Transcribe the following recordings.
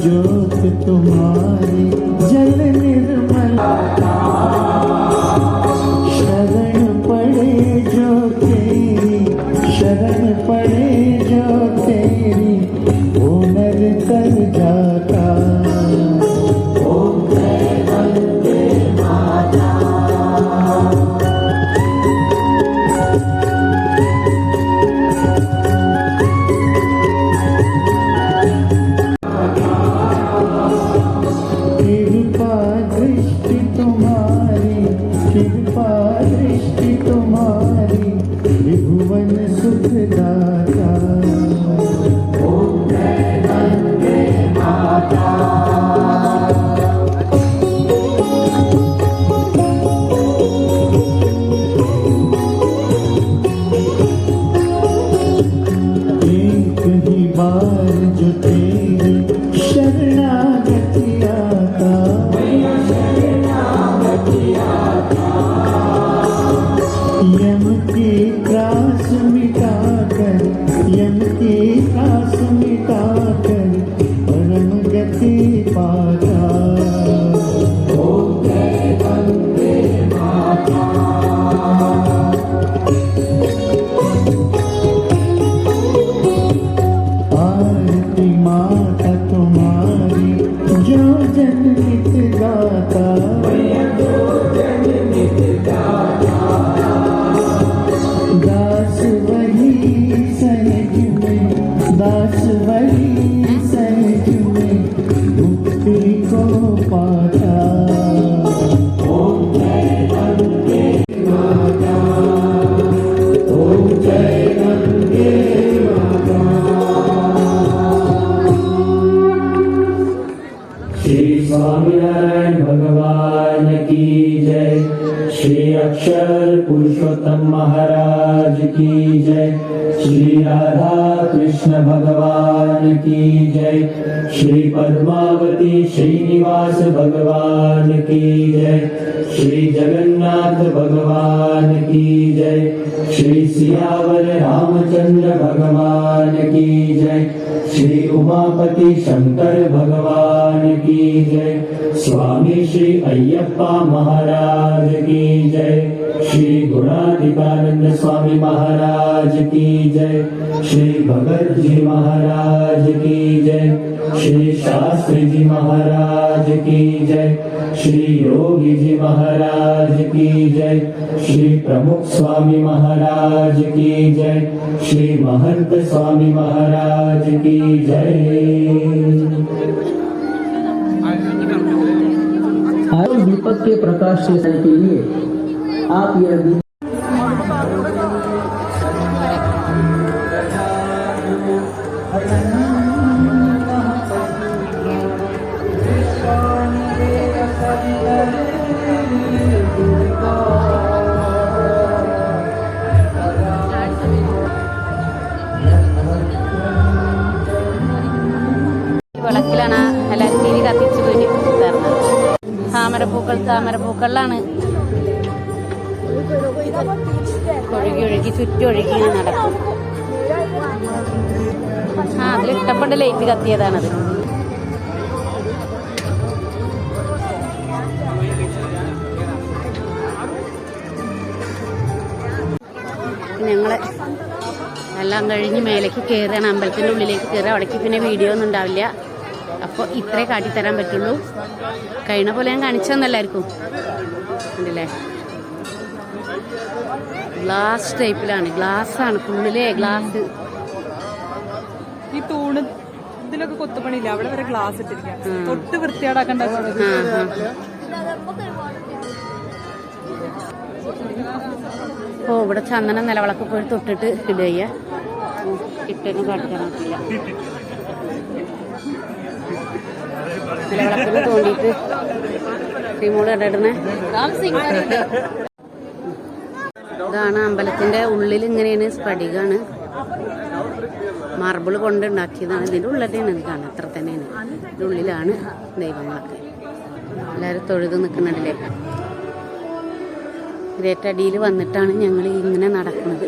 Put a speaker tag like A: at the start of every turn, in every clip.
A: ज्योत तुम्हारी जल निर्मल शरण पड़े जो तेरी शरण पड़े जो तेरी वो नर तर जाता। कृपा दृष्टि तुम्हारी त्रिभुवन सुखदाता। ओम जय वंदे माता। एक ही बार जो तेरी शरणागति आता यम की त्रास मिटाकर यम की त्रास मिटाकर परम गति पाता। ओम जय वंदे माता। आरती माता तुम्हारी जो जन नित गाता। दास वही सहज में दास वही सहज में मुक्ति को पाता। ओम जय वंदे माता। ओम जय वंदे माता। श्री स्वामीनारायण भगवान की जय। श्री अक्षर पुरुषोत्तम महाराज की जय। श्री राधा कृष्ण भगवान की जय। श्री पद्मावती श्रीनिवास भगवान की जय। श्री जगन्नाथ भगवान की जय। श्री सियावर रामचंद्र भगवान की जय। श्री उमापति शंकर भगवान की जय। स्वामी श्री अय्यप्पा महाराज की जय। श्री गुणाधिकानंद स्वामी महाराज की जय। श्री भगत जी महाराज की जय। श्री शास्त्री जी महाराज की जय। श्री योगी जी महाराज की जय। श्री प्रमुख स्वामी महाराज की जय। श्री महंत स्वामी महाराज की जय।
B: दीपक के प्रकाश से के लिए आप यह
C: വിളക്കിലാണ് എല്ലാവരും തിരി കത്തിച്ച് വേണ്ടി തരണം. താമരപ്പൂക്കളിലാണ് ഒഴുകി ചുറ്റൊഴുകി നടക്കും. അതിലിഷ്ടപ്പെട്ട ലൈറ്റ് കത്തിയതാണത്. ഞങ്ങള് എല്ലാം കഴിഞ്ഞ് മേലേക്ക് കയറുകയാണ്. അമ്പലത്തിൻ്റെ ഉള്ളിലേക്ക് കയറുക. അവിടേക്ക് പിന്നെ വീഡിയോ ഒന്നും ഉണ്ടാവില്ല. അപ്പോൾ ഇത്രേ കാട്ടിത്തരാൻ പറ്റുള്ളൂ. കഴിഞ്ഞ പോലെ ഞാൻ കാണിച്ചു തന്നെല്ലാവർക്കും ഉണ്ടല്ലേ. ഗ്ലാസ് ടൈപ്പിലാണ്. ഗ്ലാസ്സാണ് ഫുള്ളിലെ ഗ്ലാസ്.
D: ഈ തൂണ് ഇതിലൊക്കെ കൊത്തുപണിയില്ല. അവിടെ വരെ ഗ്ലാസ് ഇട്ടിരിക്കാം. തൊട്ട് വൃത്തിയാടാക്കണ്ട.
C: ഓ ഇവിടെ ചന്ദനം നിലവിളക്ക് പോയി തൊട്ടിട്ട് ഇടുക. കിട്ടൊന്നും കാട്ടിക്കാൻ പറ്റില്ല. നിലവിളക്കിന് തോണ്ടിയിട്ട് ശ്രീമോള് ഇടയിടുന്നേ. ഇതാണ് അമ്പലത്തിന്റെ ഉള്ളിൽ. ഇങ്ങനെയാണ് സ്ഫടികാണ്. മാർബിൾ കൊണ്ട് ഉണ്ടാക്കിയതാണ്. ഇതിൻ്റെ ഉള്ളിൽ തന്നെയാണ് ഇത് കാണുന്നത്. അത്ര തന്നെയാണ്. ഇതിൻ്റെ ഉള്ളിലാണ് ദൈവങ്ങളൊക്കെ. എല്ലാവരും തൊഴുത് നിൽക്കുന്നുണ്ടല്ലേ. ഇതേറ്റടിയിൽ വന്നിട്ടാണ് ഞങ്ങൾ ഇങ്ങനെ നടക്കുന്നത്.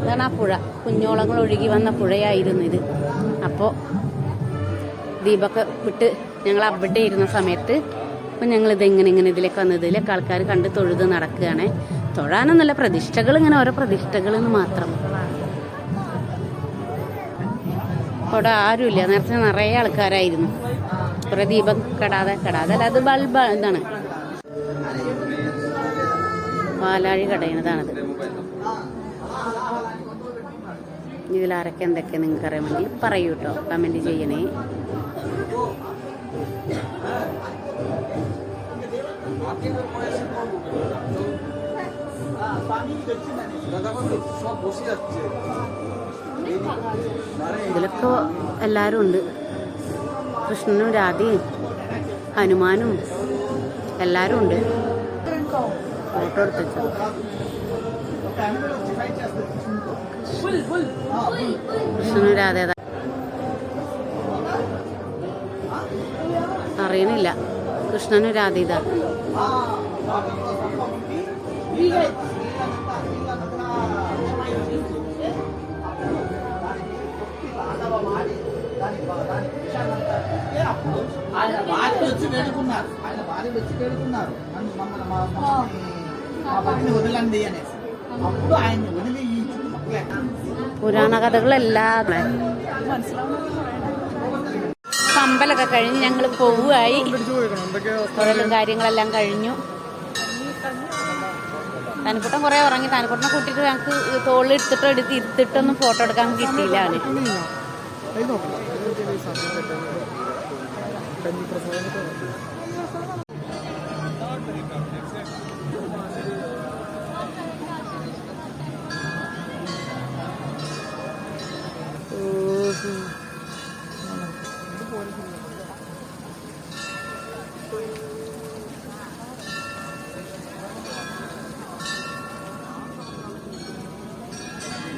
C: ഇതാണ് ആ പുഴ, കുഞ്ഞോളങ്ങൾ ഒഴുകി വന്ന പുഴയായിരുന്നു ഇത്. അപ്പോൾ ദീപൊക്കെ വിട്ട് ഞങ്ങൾ അവിടെ ഇരുന്ന സമയത്ത് അപ്പം ഞങ്ങളിത് ഇങ്ങനെ ഇതിലേക്ക് വന്നത്. ഇതിലേക്ക് ആൾക്കാർ കണ്ട് തൊഴുത് നടക്കുകയാണ്. തൊഴാനൊന്നുമല്ല, പ്രതിഷ്ഠകൾ, ഇങ്ങനെ ഓരോ പ്രതിഷ്ഠകളെന്ന് മാത്രം. അവിടെ ആരുമില്ല, നേരത്തെ നിറയെ ആൾക്കാരായിരുന്നു. കുറേ ദീപം കെടാതെ അല്ല, അത് ബൾബ് ഇതാണ്, പാലാഴി കടയുന്നതാണത്. ഇതിലാരൊക്കെ എന്തൊക്കെ നിങ്ങൾക്ക് അറിയാമെങ്കിൽ പറയൂ കേട്ടോ, കമൻറ്റ് ചെയ്യണേ. ഇതിലൊക്കെ എല്ലാവരും ഉണ്ട്. കൃഷ്ണനും രാധയും ഹനുമാനും എല്ലാവരും ഉണ്ട്. ഫോട്ടോ എടുത്തു. കൃഷ്ണനും രാധ അറിയണില്ല. കൃഷ്ണനും രാധ ഇതാ. പുരാണ കഥകളെല്ലാം അമ്പലമൊക്കെ കഴിഞ്ഞ് ഞങ്ങൾ പോവുകയായി. തൊഴിലും കാര്യങ്ങളെല്ലാം കഴിഞ്ഞു. താനിക്കുട്ടൻ കുറേ ഉറങ്ങി. താനിക്കുട്ടനെ കൂട്ടിയിട്ട് ഞങ്ങൾക്ക് തോളിലെടുത്തിട്ടോ ഇരുത്തിട്ടൊന്നും ഫോട്ടോ എടുക്കാൻ കിട്ടിയില്ല. അവന്